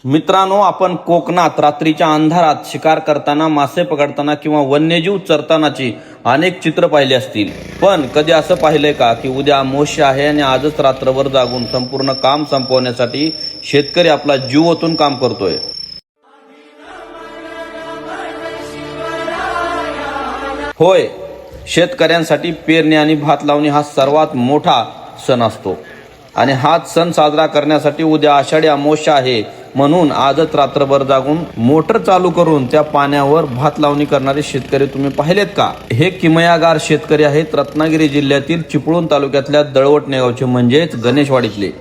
मित्रांनो, आपण कोकणात रात्रीच्या अंधारात शिकार करताना, मासे पकडताना किंवा वन्यजीव चरतानाची अनेक चित्र पाहिली असतील. पण कधी असं पाहिलंय का की उद्या अमावस्या आहे आणि आजच रात्रभर जागून संपूर्ण काम संपवण्यासाठी शेतकरी आपला जीव ओतून काम करतोय. होय, शेतकऱ्यांसाठी पेरणी आणि भात लावणी हा सर्वात मोठा सण असतो आणि हाच सण साजरा करण्यासाठी उद्या आषाढी अमावस्या आहे. म्हणून आजच रात्रभर जागून मोटर चालू करून त्या पाण्यावर भात लावणी करणारे शेतकरी तुम्ही पाहिलेत का? हे किमयागार शेतकरी आहेत रत्नागिरी जिल्ह्यातील चिपळूण तालुक्यातल्या दळवटणे गावचे, म्हणजेच गणेशवाडीतले.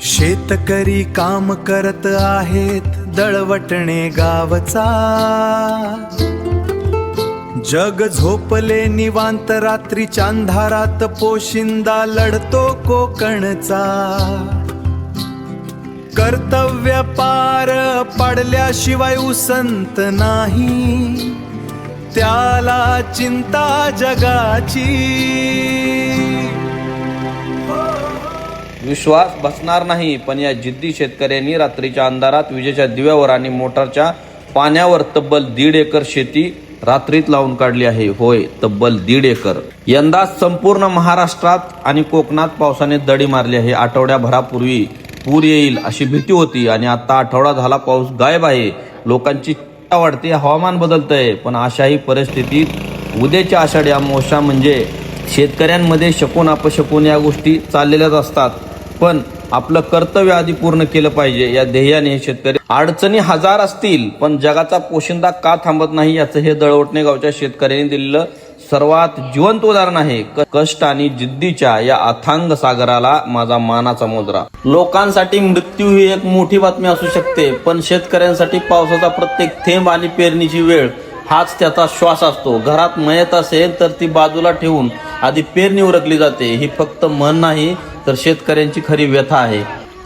शेतकरी काम करत आहेत दळवटणे गावचा. जग झोपले निवांत, रात्रीच्या अंधारात पोशिंदा लढतो कोकणचा. कर्तव्य पार पाडल्याशिवाय उसंत नाही, त्याला चिंता जगाची. विश्वास बसणार नाही, पण या जिद्दी शेतकऱ्यांनी रात्रीच्या अंधारात विजेच्या दिव्यावर आणि मोटारच्या पाण्यावर तब्बल 1.5 एकर शेती रात्रीत लावून काढली आहे. होय, तब्बल 1.5 एकर. यंदा संपूर्ण महाराष्ट्रात आणि कोकणात पावसाने दडी मारली आहे. आठवड्याभरापूर्वी पूर येईल अशी भीती होती आणि आता आठवडा झाला पाऊस गायब आहे. लोकांची चिंता वाढते, हवामान बदलतंय. पण अशाही परिस्थितीत उद्याची आषाढी अमावस्या म्हणजे शेतकऱ्यांमध्ये शकून अपशकून या गोष्टी चाललेल्याच असतात. पण आपलं कर्तव्य आधी पूर्ण केलं पाहिजे या ध्येयाने हे शेतकरी. अडचणी हजार असतील पण जगाचा पोशिंदा का थांबत नाही याचं हे दळवटणे गावच्या शेतकऱ्यांनी दिलेलं सर्वात जिवंत उदाहरण आहे. कष्ट आणि जिद्दीच्या या अथांग सागराला माझा मानाचा मुजरा. लोकांसाठी मृत्यू ही एक मोठी बातमी असू शकते, पण शेतकऱ्यांसाठी पावसाचा प्रत्येक थेंब आणि पेरणीची वेळ हाच त्याचा श्वास असतो. घरात मयत असेल तर ती बाजूला ठेवून आधी पेरणी उरकली जाते. ही फक्त म्हण नाही तर शेतकऱ्यांची खरी व्यथा आहे.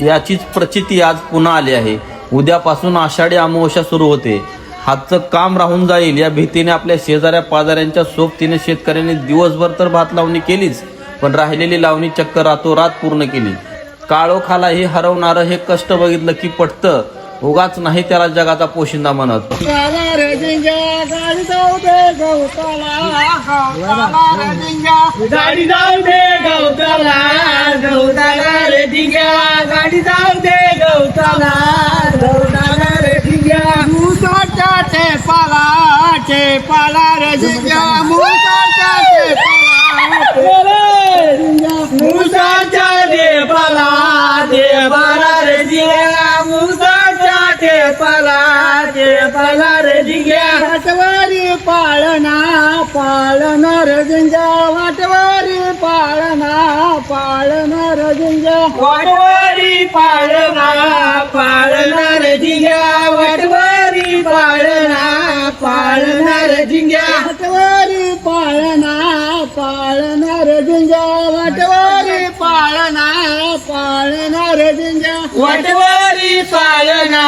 याचीच प्रचिती आज पुन्हा आली आहे. उद्यापासून आषाढी अमावस्या सुरू होते. हातचं काम राहून जाईल या भीतीने आपल्या शेजाऱ्या पाजाऱ्यांच्या सोबतीने शेतकऱ्यांनी दिवसभर तर भात लावणी केलीच, पण राहिलेली लावणी चक्क रातोरात पूर्ण केली. काळोखालाही हरवणारं हे कष्ट बघितलं की पटतं. उगाच नाही त्याला जगाचा पोशिंदा म्हणत. गाडी जाऊ दे गवताला, गवताला रे ढिंग्या. गाडी जाऊ दे गवताला, गवताला रे ढिंग्या. मुसाच्या पाला रे ढिंग्या. मुसाच्या पाला रे ढिंग्या. पाला रे ढिंग्या. वाटवारी पाळणा रे ढिंग्या. वाटवारी पाळणा रे ढिंग्या. वाटवारी पाळणा रे ढिंग्या. वाटवारी पाळणा रे ढिंग्या. वाटवारी पाळणा रे ढिंग्या. वाटवारी पाळणा रे ढिंग्या. वाटवारी पाळणा